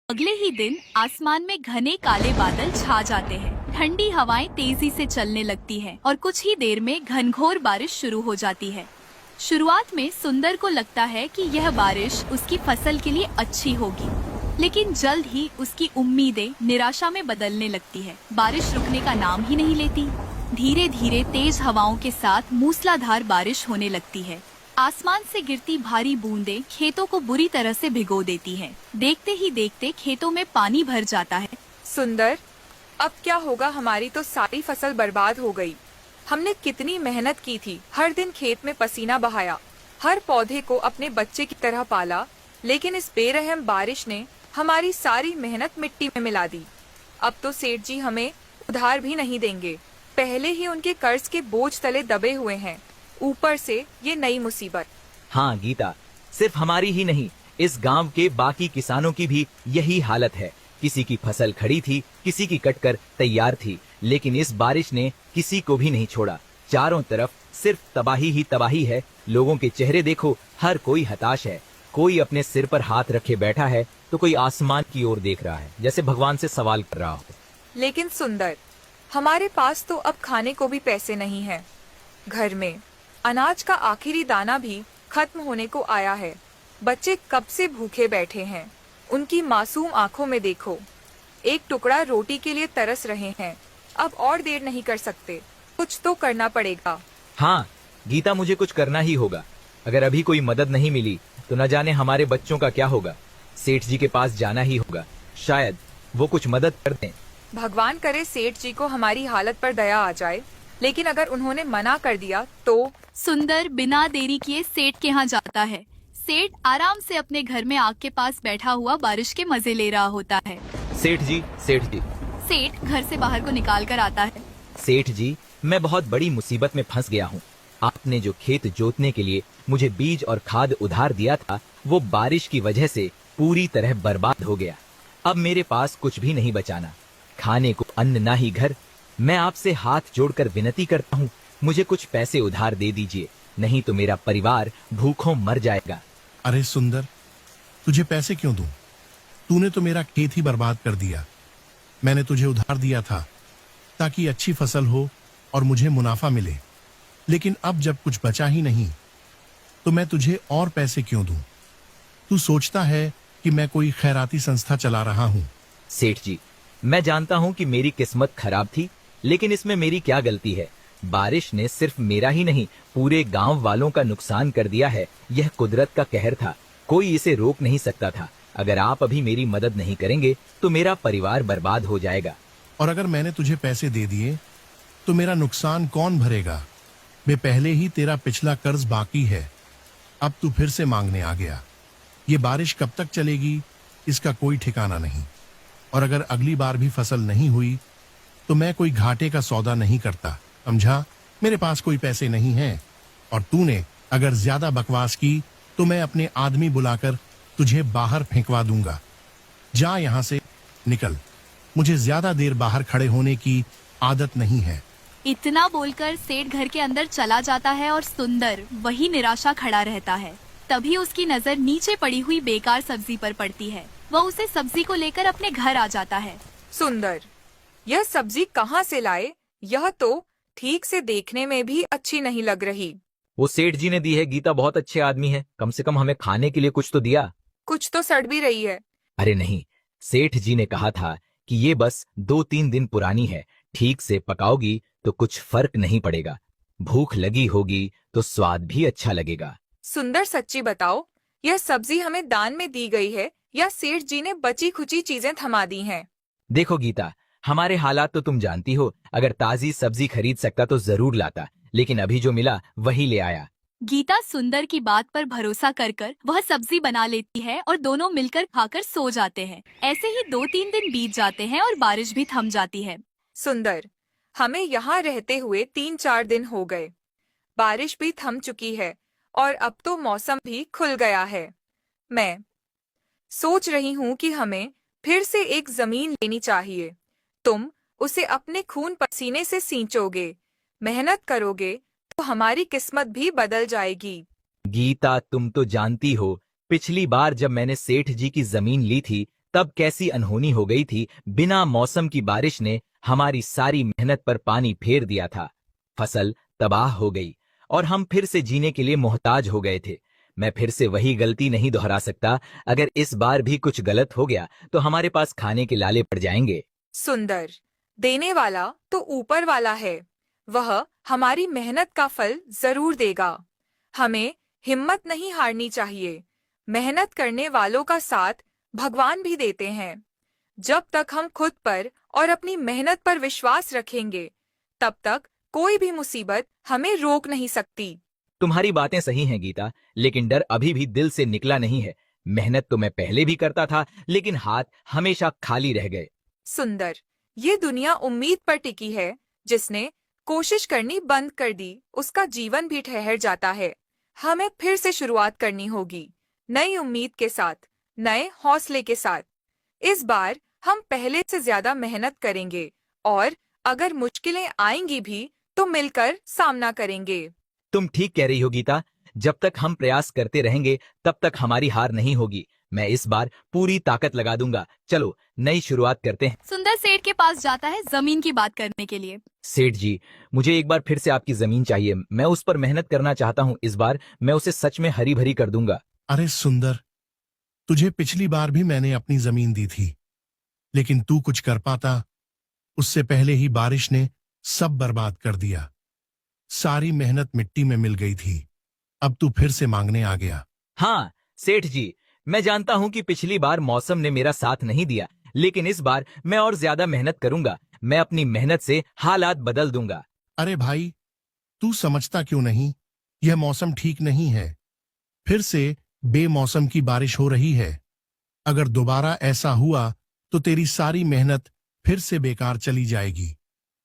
अगले ही दिन आसमान में घने काले बादल छा जाते हैं। ठंडी हवाएं तेजी से चलने लगती हैं और कुछ ही देर में घनघोर बारिश शुरू हो जाती है। शुरुआत में सुंदर को लगता है कि यह बारिश उसकी फसल के लिए अच्छी होगी, लेकिन जल्द ही उसकी उम्मीदें निराशा में बदलने लगती है। बारिश रुकने का नाम ही नहीं लेती। धीरे धीरे तेज हवाओं के साथ मूसलाधार बारिश होने लगती है। आसमान से गिरती भारी बूंदें खेतों को बुरी तरह से भिगो देती हैं। देखते ही देखते खेतों में पानी भर जाता है। सुंदर, अब क्या होगा? हमारी तो सारी फसल बर्बाद हो गई। हमने कितनी मेहनत की थी, हर दिन खेत में पसीना बहाया, हर पौधे को अपने बच्चे की तरह पाला, लेकिन इस बेरहम बारिश ने हमारी सारी मेहनत मिट्टी में मिला दी। अब तो सेठ जी हमें उधार भी नहीं देंगे। पहले ही उनके कर्ज के बोझ तले दबे हुए हैं, ऊपर से ये नई मुसीबत। हाँ गीता, सिर्फ हमारी ही नहीं, इस गांव के बाकी किसानों की भी यही हालत है। किसी की फसल खड़ी थी, किसी की कटकर तैयार थी, लेकिन इस बारिश ने किसी को भी नहीं छोड़ा। चारों तरफ सिर्फ तबाही ही तबाही है। लोगों के चेहरे देखो, हर कोई हताश है। कोई अपने सिर पर हाथ रखे बैठा है तो कोई आसमान की ओर देख रहा है, जैसे भगवान से सवाल कर रहा हो। लेकिन सुंदर, हमारे पास तो अब खाने को भी पैसे नहीं हैं। घर में अनाज का आखिरी दाना भी खत्म होने को आया है। बच्चे कब से भूखे बैठे हैं। उनकी मासूम आंखों में देखो, एक टुकड़ा रोटी के लिए तरस रहे हैं। अब और देर नहीं कर सकते, कुछ तो करना पड़ेगा। हाँ गीता, मुझे कुछ करना ही होगा। अगर अभी कोई मदद नहीं मिली तो न जाने हमारे बच्चों का क्या होगा। सेठ जी के पास जाना ही होगा, शायद वो कुछ मदद कर दें। भगवान करे सेठ जी को हमारी हालत पर दया आ जाए, लेकिन अगर उन्होंने मना कर दिया तो। सुंदर बिना देरी किए सेठ के यहाँ जाता है। सेठ आराम से अपने घर में आग के पास बैठा हुआ बारिश के मजे ले रहा होता है। सेठ जी, सेठ जी। सेठ घर से बाहर को निकाल कर आता है। सेठ जी, मैं बहुत बड़ी मुसीबत में फंस गया हूँ। आपने जो खेत जोतने के लिए मुझे बीज और खाद उधार दिया था, वो बारिश की वजह से पूरी तरह बर्बाद हो गया। अब मेरे पास कुछ भी नहीं बचाना, खाने को अन्न ना ही घर। मैं आपसे हाथ जोड़कर विनती करता हूँ, मुझे कुछ पैसे उधार दे दीजिए, नहीं तो मेरा परिवार भूखों मर जाएगा। अरे सुंदर, तुझे पैसे क्यों दूं? तूने तो मेरा खेत ही बर्बाद कर दिया। मैंने तुझे उधार दिया था ताकि अच्छी फसल हो और मुझे मुनाफा मिले, लेकिन अब जब कुछ बचा ही नहीं तो मैं तुझे और पैसे क्यों दूं? तू सोचता है कि मैं कोई खैराती संस्था चला रहा हूं। सेठ जी, मैं जानता हूँ कि मेरी किस्मत खराब थी, लेकिन इसमें मेरी क्या गलती है? बारिश ने सिर्फ मेरा ही नहीं, पूरे गांव वालों का नुकसान कर दिया है। यह कुदरत का कहर था, कोई इसे रोक नहीं सकता था। अगर आप अभी मेरी मदद नहीं करेंगे तो मेरा परिवार बर्बाद हो जाएगा। और अगर मैंने तुझे पैसे दे दिए तो मेरा नुकसान कौन भरेगा? मैं पहले ही तेरा पिछला कर्ज बाकी है, अब तू फिर से मांगने आ गया। ये बारिश कब तक चलेगी इसका कोई ठिकाना नहीं। और अगर अगली बार भी फसल नहीं हुई तो मैं कोई घाटे का सौदा नहीं करता, समझा? मेरे पास कोई पैसे नहीं हैं। और तूने अगर ज्यादा बकवास की तो मैं अपने आदमी बुलाकर तुझे बाहर फेंकवा दूंगा। जा यहां से, निकल। मुझे ज्यादा देर बाहर खड़े होने की आदत नहीं है। इतना बोलकर सेठ घर के अंदर चला जाता है और सुंदर वही निराशा खड़ा रहता है। तभी उसकी नजर नीचे पड़ी हुई बेकार सब्जी पर पड़ती है। वह उसे सब्जी को लेकर अपने घर आ जाता है। सुंदर, यह सब्जी कहाँ से लाए? यह तो ठीक से देखने में भी अच्छी नहीं लग रही। वो सेठ जी ने दी है। गीता बहुत अच्छे आदमी है, कम से कम हमें खाने के लिए कुछ तो दिया। कुछ तो सड़ भी रही है। अरे नहीं, सेठ जी ने कहा था कि ये बस 2-3 दिन पुरानी है, ठीक से पकाओगी तो कुछ फर्क नहीं पड़ेगा। भूख लगी होगी तो स्वाद भी अच्छा लगेगा। सुंदर, सच्ची बताओ, यह सब्जी हमें दान में दी गई है या सेठ जी ने बची खुची चीजें थमा दी हैं? देखो गीता, हमारे हालात तो तुम जानती हो। अगर ताजी सब्जी खरीद सकता तो जरूर लाता, लेकिन अभी जो मिला वही ले आया। गीता सुंदर की बात पर भरोसा कर कर वह सब्जी बना लेती है और दोनों मिलकर खाकर सो जाते हैं। ऐसे ही 2-3 दिन बीत जाते हैं और बारिश भी थम जाती है। सुंदर, हमें यहाँ रहते हुए 3-4 दिन हो गए। बारिश भी थम चुकी है और अब तो मौसम भी खुल गया है। मैं सोच रही हूँ कि हमें फिर से एक जमीन लेनी चाहिए। तुम उसे अपने खून पसीने से सींचोगे, मेहनत करोगे तो हमारी किस्मत भी बदल जाएगी। गीता, तुम तो जानती हो, पिछली बार जब मैंने सेठ जी की जमीन ली थी तब कैसी अनहोनी हो गई थी। बिना मौसम की बारिश ने हमारी सारी मेहनत पर पानी फेर दिया था। फसल तबाह हो गई और हम फिर से जीने के लिए मोहताज हो गए थे। मैं फिर से वही गलती नहीं दोहरा सकता। अगर इस बार भी कुछ गलत हो गया तो हमारे पास खाने के लाले पड़ जाएंगे। सुंदर, देने वाला तो ऊपर वाला है। वह हमारी मेहनत का फल जरूर देगा। हमें हिम्मत नहीं हारनी चाहिए। मेहनत करने वालों का साथ भगवान भी देते हैं। जब तक हम खुद पर और अपनी मेहनत पर विश्वास रखेंगे, तब तक कोई भी मुसीबत हमें रोक नहीं सकती। तुम्हारी बातें सही हैं गीता, लेकिन डर अभी भी दिल से निकला नहीं है। मेहनत तो मैं पहले भी करता था, लेकिन हाथ हमेशा खाली रह गए। सुंदर, ये दुनिया उम्मीद पर टिकी है। जिसने कोशिश करनी बंद कर दी, उसका जीवन भी ठहर जाता है। हमें फिर से शुरुआत करनी होगी, नई उम्मीद के साथ, नए हौसले के साथ। इस बार हम पहले से ज्यादा मेहनत करेंगे और अगर मुश्किलें आएंगी भी तो मिलकर सामना करेंगे। तुम ठीक कह रही हो गीता। जब तक हम प्रयास करते रहेंगे तब तक हमारी हार नहीं होगी। मैं इस बार पूरी ताकत लगा दूंगा। चलो नई शुरुआत करते हैं। सुंदर सेठ के पास जाता है जमीन की बात करने के लिए। सेठ जी, मुझे एक बार फिर से आपकी जमीन चाहिए। मैं उस पर मेहनत करना चाहता हूँ। इस बार मैं उसे सच में हरी भरी कर दूंगा। अरे सुंदर, तुझे पिछली बार भी मैंने अपनी जमीन दी थी, लेकिन तू कुछ कर पाता? उससे पहले ही बारिश ने सब बर्बाद कर दिया। सारी मेहनत मिट्टी में मिल गई थी। अब तू फिर से मांगने आ गया। हाँ सेठ जी, मैं जानता हूँ कि पिछली बार मौसम ने मेरा साथ नहीं दिया, लेकिन इस बार मैं और ज्यादा मेहनत करूंगा। मैं अपनी मेहनत से हालात बदल दूंगा। अरे भाई, तू समझता क्यों नहीं? यह मौसम ठीक नहीं है। फिर से बेमौसम की बारिश हो रही है। अगर दोबारा ऐसा हुआ तो तेरी सारी मेहनत फिर से बेकार चली जाएगी।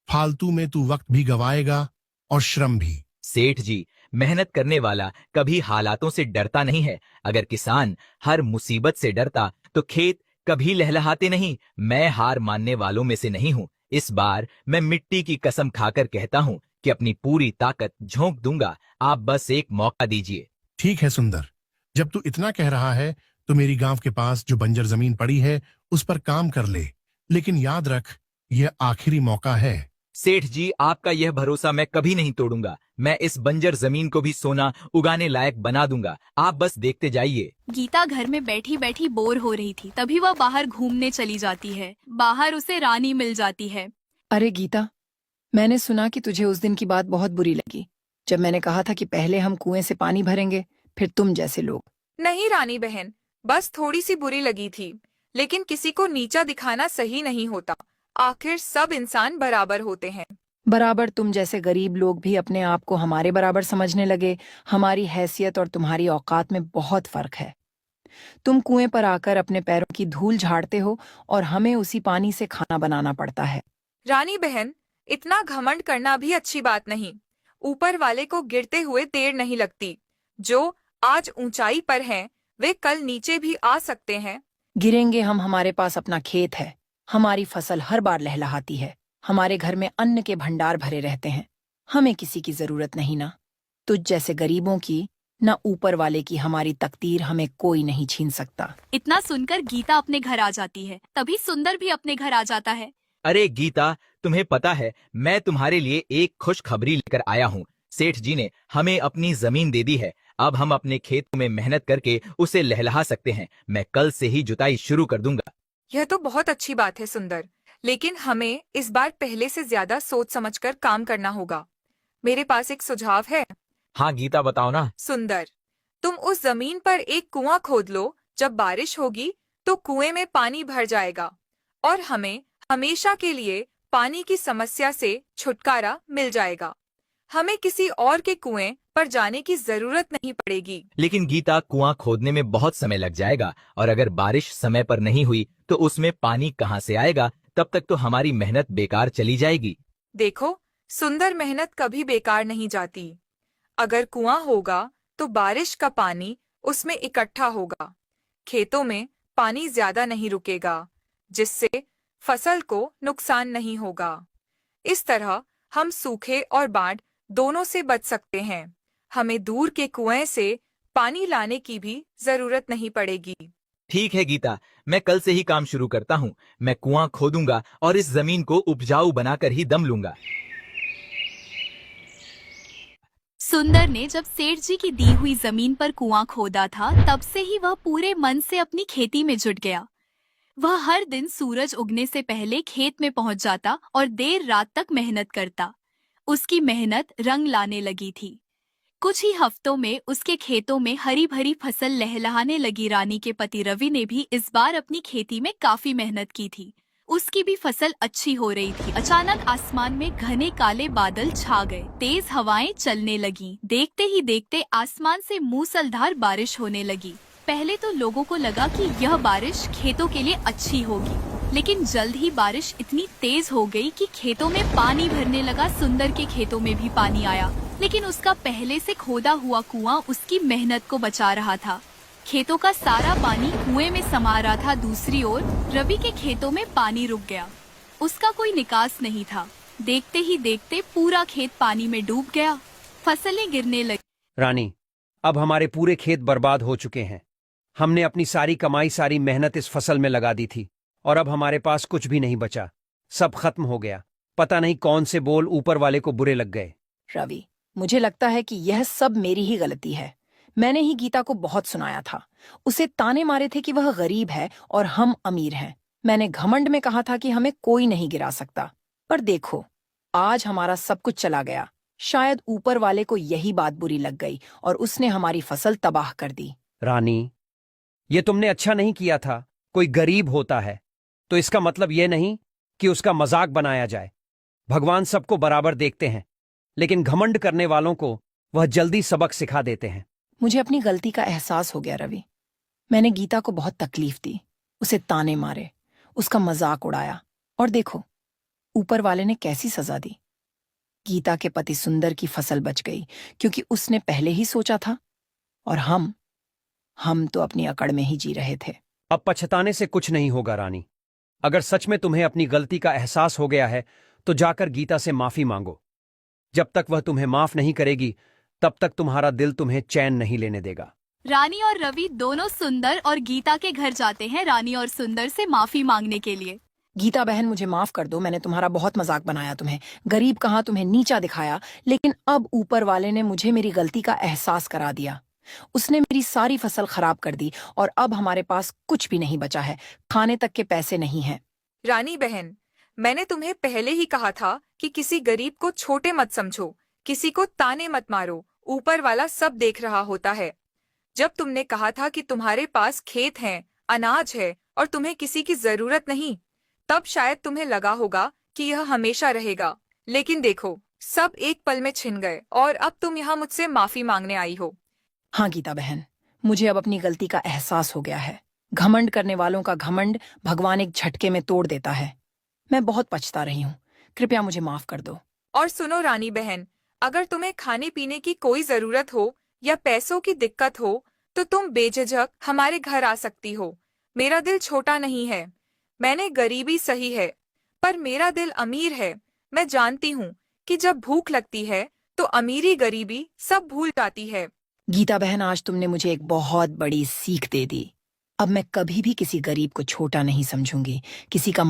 फालतू में तू वक्त भी गवाएगा और श्रम भी। सेठ जी, मेहनत करने वाला कभी हालातों से डरता नहीं है। अगर किसान हर मुसीबत से डरता तो खेत कभी लहलहाते नहीं। मैं हार मानने वालों में से नहीं हूँ। इस बार मैं मिट्टी की कसम खाकर कहता हूँ कि अपनी पूरी ताकत झोंक दूंगा। आप बस एक मौका दीजिए। ठीक है सुंदर, जब तू इतना कह रहा है तो मेरी गांव के पास जो बंजर जमीन पड़ी है उस पर काम कर ले, लेकिन याद रख, यह आखिरी मौका है। सेठ जी, आपका यह भरोसा मैं कभी नहीं तोड़ूंगा। मैं इस बंजर जमीन को भी सोना उगाने लायक बना दूंगा। आप बस देखते जाइए। गीता घर में बैठी बैठी बोर हो रही थी। तभी वह बाहर घूमने चली जाती है। बाहर उसे रानी मिल जाती है। अरे गीता, मैंने सुना कि तुझे उस दिन की बात बहुत बुरी लगी, जब मैंने कहा था कि पहले हम कुएं से पानी भरेंगे, फिर तुम जैसे लोग। नहीं रानी बहन, बस थोड़ी सी बुरी लगी थी। लेकिन किसी को नीचा दिखाना सही नहीं होता। आखिर सब इंसान बराबर होते हैं। बराबर तुम जैसे गरीब लोग भी अपने आप को हमारे बराबर समझने लगे। हमारी हैसियत और तुम्हारी औकात में बहुत फर्क है। तुम कुएं पर आकर अपने पैरों की धूल झाड़ते हो और हमें उसी पानी से खाना बनाना पड़ता है। रानी बहन, इतना घमंड करना भी अच्छी बात नहीं। ऊपर वाले को गिरते हुए देर नहीं लगती। जो आज ऊंचाई पर हैं, वे कल नीचे भी आ सकते हैं। गिरेंगे हम, हमारे पास अपना खेत है। हमारी फसल हर बार लहलहाती है। हमारे घर में अन्न के भंडार भरे रहते हैं। हमें किसी की जरूरत नहीं ना तुझ जैसे गरीबों की, ना ऊपर वाले की। हमारी तकदीर हमें कोई नहीं छीन सकता। इतना सुनकर गीता अपने घर आ जाती है। तभी सुंदर भी अपने घर आ जाता है। अरे गीता, तुम्हें पता है मैं तुम्हारे लिए एक खुशखबरी लेकर आया हूँ। सेठ जी ने हमें अपनी जमीन दे दी है। अब हम अपने खेतों में मेहनत करके उसे लहलहा सकते हैं। मैं कल से ही जुताई शुरू कर दूंगा। यह तो बहुत अच्छी बात है सुंदर, लेकिन हमें इस बार पहले से ज्यादा सोच समझकर काम करना होगा। मेरे पास एक सुझाव है। हाँ गीता, बताओ ना। सुंदर, तुम उस जमीन पर एक कुआं खोद लो। जब बारिश होगी तो कुएं में पानी भर जाएगा और हमें हमेशा के लिए पानी की समस्या से छुटकारा मिल जाएगा। हमें किसी और के कुएं पर जाने की जरूरत नहीं पड़ेगी। लेकिन गीता, कुआं खोदने में बहुत समय लग जाएगा और अगर बारिश समय पर नहीं हुई तो उसमें पानी कहाँ से आएगा? तब तक तो हमारी मेहनत बेकार चली जाएगी। देखो सुंदर, मेहनत कभी बेकार नहीं जाती। अगर कुआं होगा तो बारिश का पानी उसमें इकट्ठा होगा। खेतों में पानी ज्यादा नहीं रुकेगा, जिससे फसल को नुकसान नहीं होगा। इस तरह हम सूखे और बाढ़ दोनों से बच सकते हैं। हमें दूर के कुएं से पानी लाने की भी जरूरत नहीं पड़ेगी। ठीक है गीता, मैं कल से ही काम शुरू करता हूँ। मैं कुआं खोदूंगा और इस जमीन को उपजाऊ बनाकर ही दम लूंगा। सुंदर ने जब सेठ जी की दी हुई जमीन पर कुआं खोदा था, तब से ही वह पूरे मन से अपनी खेती में जुट गया। वह हर दिन सूरज उगने से पहले खेत में पहुंच जाता और देर रात तक मेहनत करता। उसकी मेहनत रंग लाने लगी थी। कुछ ही हफ्तों में उसके खेतों में हरी भरी फसल लहलहाने लगी। रानी के पति रवि ने भी इस बार अपनी खेती में काफी मेहनत की थी। उसकी भी फसल अच्छी हो रही थी। अचानक आसमान में घने काले बादल छा गए। तेज हवाएं चलने लगीं। देखते ही देखते आसमान से मूसलाधार बारिश होने लगी। पहले तो लोगों को लगा कि यह बारिश खेतों के लिए अच्छी होगी, लेकिन जल्द ही बारिश इतनी तेज हो गई कि खेतों में पानी भरने लगा। सुंदर के खेतों में भी पानी आया, लेकिन उसका पहले से खोदा हुआ कुआं उसकी मेहनत को बचा रहा था। खेतों का सारा पानी कुएं में समा रहा था। दूसरी ओर रवि के खेतों में पानी रुक गया। उसका कोई निकास नहीं था। देखते ही देखते पूरा खेत पानी में डूब गया। फसलें गिरने लगी। रानी, अब हमारे पूरे खेत बर्बाद हो चुके हैं। हमने अपनी सारी कमाई, सारी मेहनत इस फसल में लगा दी थी और अब हमारे पास कुछ भी नहीं बचा। सब खत्म हो गया। पता नहीं कौन से बोल ऊपर वाले को बुरे लग गए। रवि, मुझे लगता है कि यह सब मेरी ही गलती है। मैंने ही गीता को बहुत सुनाया था। उसे ताने मारे थे कि वह गरीब है और हम अमीर हैं। मैंने घमंड में कहा था कि हमें कोई नहीं गिरा सकता। पर देखो, आज हमारा सब कुछ चला गया। शायद ऊपर वाले को यही बात बुरी लग गई और उसने हमारी फसल तबाह कर दी। रानी, ये तुमने अच्छा नहीं किया था। कोई गरीब होता है तो इसका मतलब ये नहीं कि उसका मजाक बनाया जाए। भगवान सबको बराबर देखते हैं, लेकिन घमंड करने वालों को वह जल्दी सबक सिखा देते हैं। मुझे अपनी गलती का एहसास हो गया रवि। मैंने गीता को बहुत तकलीफ दी, उसे ताने मारे, उसका मजाक उड़ाया, और देखो ऊपर वाले ने कैसी सजा दी। गीता के पति सुंदर की फसल बच गई क्योंकि उसने पहले ही सोचा था, और हम तो अपनी अकड़ में ही जी रहे थे। अब पछताने से कुछ नहीं होगा रानी। अगर सच में तुम्हें अपनी गलती का एहसास हो गया है तो जाकर गीता से माफी मांगो। जब तक वह तुम्हें माफ नहीं करेगी तब तक तुम्हारा दिल तुम्हें चैन नहीं लेने देगा। रानी और रवि दोनों सुंदर और गीता के घर जाते हैं रानी और सुंदर से माफी मांगने के लिए। गीता बहन, मुझे माफ कर दो। मैंने तुम्हारा बहुत मजाक बनाया, तुम्हें गरीब कहा, तुम्हें नीचा दिखाया, लेकिन अब ऊपर वाले ने मुझे मेरी गलती का एहसास करा दिया। उसने मेरी सारी फसल खराब कर दी और अब हमारे पास कुछ भी नहीं बचा है। खाने तक के पैसे नहीं हैं। रानी बहन, मैंने तुम्हें पहले ही कहा था कि किसी गरीब को छोटे मत समझो, किसी को ताने मत मारो। ऊपर वाला सब देख रहा होता है। जब तुमने कहा था कि तुम्हारे पास खेत हैं, अनाज है और तुम्हें किसी की जरूरत नहीं, तब शायद तुम्हें लगा होगा कि यह हमेशा रहेगा। लेकिन देखो, सब एक पल में छिन गए और अब तुम यहाँ मुझसे माफी मांगने आई हो। हाँ गीता बहन, मुझे अब अपनी गलती का एहसास हो गया है। घमंड करने वालों का घमंड भगवान एक झटके में तोड़ देता है। मैं बहुत पछता रही हूँ, कृपया मुझे माफ कर दो। और सुनो रानी बहन, अगर तुम्हें खाने पीने की कोई जरूरत हो या पैसों की दिक्कत हो तो तुम बेझिझक हमारे घर आ सकती हो। मेरा दिल छोटा नहीं है। मैंने गरीबी सही है, पर मेरा दिल अमीर है। मैं जानती हूँ कि जब भूख लगती है तो अमीरी गरीबी सब भूल जाती है। गीता बहन, आज तुमने मुझे एक बहुत बड़ी सीख दे दी। अब मैं कभी भी किसी गरीब को छोटा नहीं समझूंगी, किसी का